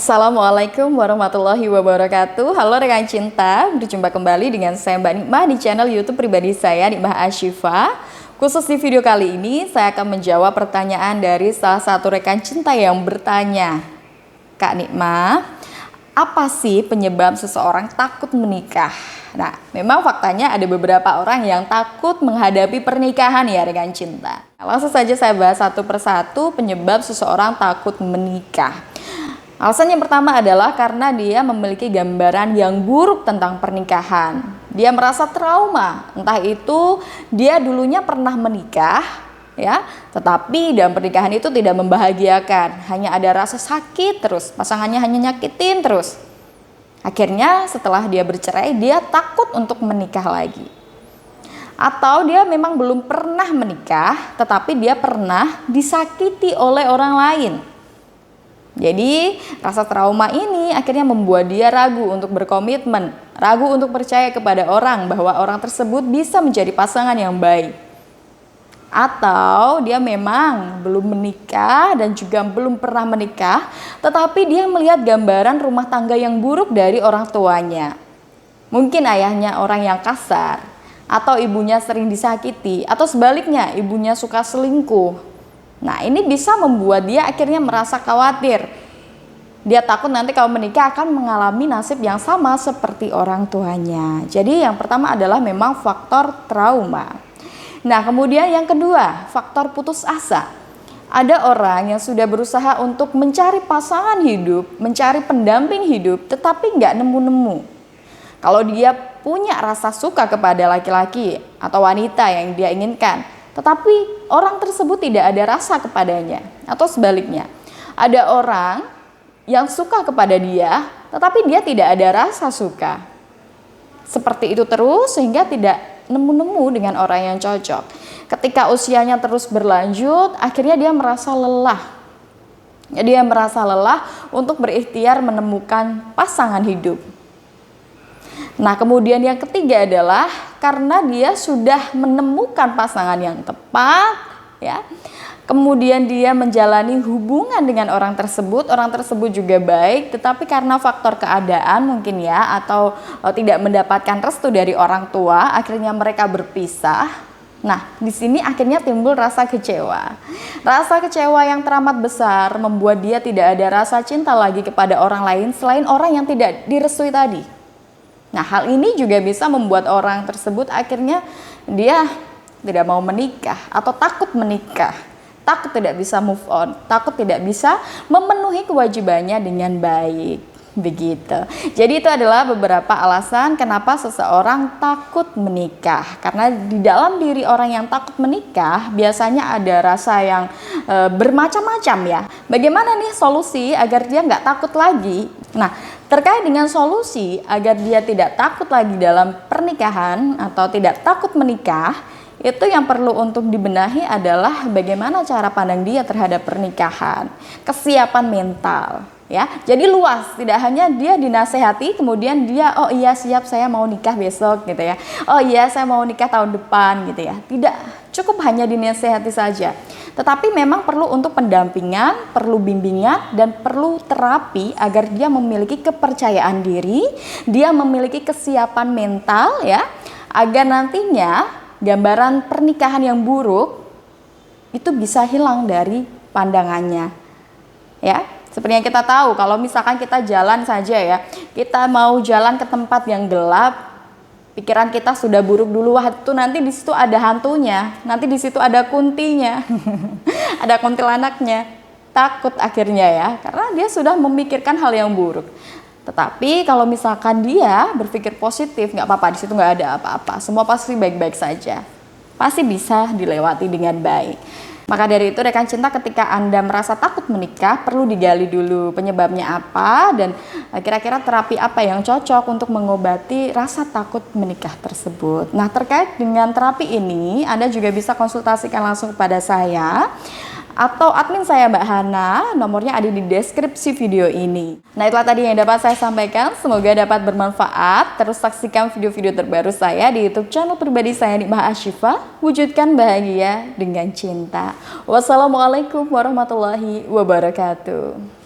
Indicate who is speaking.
Speaker 1: Assalamualaikum warahmatullahi wabarakatuh. Halo rekan cinta, berjumpa kembali dengan saya Mbak Nikmah di channel YouTube pribadi saya, Nikmah Ashifa. Khusus di video kali ini, saya akan menjawab pertanyaan dari salah satu rekan cinta yang bertanya, Kak Nikmah, apa sih penyebab seseorang takut menikah? Nah, memang faktanya ada beberapa orang yang takut menghadapi pernikahan ya rekan cinta. Langsung saja saya bahas satu persatu penyebab seseorang takut menikah. Alasan yang pertama adalah karena dia memiliki gambaran yang buruk tentang pernikahan. Dia merasa trauma, entah itu dia dulunya pernah menikah, ya, tetapi dalam pernikahan itu tidak membahagiakan, hanya ada rasa sakit terus, pasangannya hanya nyakitin terus. Akhirnya setelah dia bercerai, dia takut untuk menikah lagi. Atau dia memang belum pernah menikah, tetapi dia pernah disakiti oleh orang lain. Jadi rasa trauma ini akhirnya membuat dia ragu untuk berkomitmen, ragu untuk percaya kepada orang bahwa orang tersebut bisa menjadi pasangan yang baik. Atau dia memang belum menikah dan juga belum pernah menikah, tetapi dia melihat gambaran rumah tangga yang buruk dari orang tuanya. Mungkin ayahnya orang yang kasar, atau ibunya sering disakiti, atau sebaliknya ibunya suka selingkuh. Nah, ini bisa membuat dia akhirnya merasa khawatir. Dia takut nanti kalau menikah akan mengalami nasib yang sama seperti orang tuanya. Jadi yang pertama adalah memang faktor trauma. Nah, kemudian yang kedua, faktor putus asa. Ada orang yang sudah berusaha untuk mencari pasangan hidup, mencari pendamping hidup, tetapi nggak nemu-nemu. Kalau dia punya rasa suka kepada laki-laki atau wanita yang dia inginkan, tetapi orang tersebut tidak ada rasa kepadanya, atau sebaliknya, ada orang yang suka kepada dia, tetapi dia tidak ada rasa suka. Seperti itu terus sehingga tidak nemu-nemu dengan orang yang cocok. Ketika usianya terus berlanjut, akhirnya dia merasa lelah. Dia merasa lelah untuk berikhtiar menemukan pasangan hidup. Nah, kemudian yang ketiga adalah karena dia sudah menemukan pasangan yang tepat, ya. Kemudian dia menjalani hubungan dengan orang tersebut juga baik, tetapi karena faktor keadaan mungkin ya, atau tidak mendapatkan restu dari orang tua, akhirnya mereka berpisah. Nah, di sini akhirnya timbul rasa kecewa. Rasa kecewa yang teramat besar membuat dia tidak ada rasa cinta lagi kepada orang lain selain orang yang tidak direstui tadi. Nah, hal ini juga bisa membuat orang tersebut akhirnya dia tidak mau menikah atau takut menikah, takut tidak bisa move on, takut tidak bisa memenuhi kewajibannya dengan baik. Begitu. Jadi itu adalah beberapa alasan kenapa seseorang takut menikah. Karena di dalam diri orang yang takut menikah biasanya ada rasa yang bermacam-macam ya. Bagaimana nih solusi agar dia nggak takut lagi? Nah, terkait dengan solusi agar dia tidak takut lagi dalam pernikahan atau tidak takut menikah, itu yang perlu untuk dibenahi adalah bagaimana cara pandang dia terhadap pernikahan, kesiapan mental. Ya, jadi luas, tidak hanya dia dinasehati kemudian dia oh iya siap saya mau nikah besok gitu ya. Oh iya saya mau nikah tahun depan gitu ya. Tidak cukup hanya dinasehati saja. Tetapi memang perlu untuk pendampingan, perlu bimbingan dan perlu terapi agar dia memiliki kepercayaan diri, dia memiliki kesiapan mental ya, agar nantinya gambaran pernikahan yang buruk itu bisa hilang dari pandangannya. Ya. Seperti yang kita tahu, kalau misalkan kita jalan saja ya, kita mau jalan ke tempat yang gelap, pikiran kita sudah buruk dulu, wah itu nanti di situ ada hantunya, nanti di situ ada kuntinya, ada kuntilanaknya, takut akhirnya ya, karena dia sudah memikirkan hal yang buruk. Tetapi kalau misalkan dia berpikir positif, nggak apa-apa, di situ nggak ada apa-apa, semua pasti baik-baik saja, pasti bisa dilewati dengan baik. Maka dari itu rekan cinta, ketika Anda merasa takut menikah, perlu digali dulu penyebabnya apa dan kira-kira terapi apa yang cocok untuk mengobati rasa takut menikah tersebut. Nah, terkait dengan terapi ini, Anda juga bisa konsultasikan langsung kepada saya atau admin saya Mbak Hana, nomornya ada di deskripsi video ini. Nah, itulah tadi yang dapat saya sampaikan, semoga dapat bermanfaat. Terus saksikan video-video terbaru saya di YouTube channel pribadi saya Nikmah Ashifa, wujudkan bahagia dengan cinta. Wassalamualaikum warahmatullahi wabarakatuh.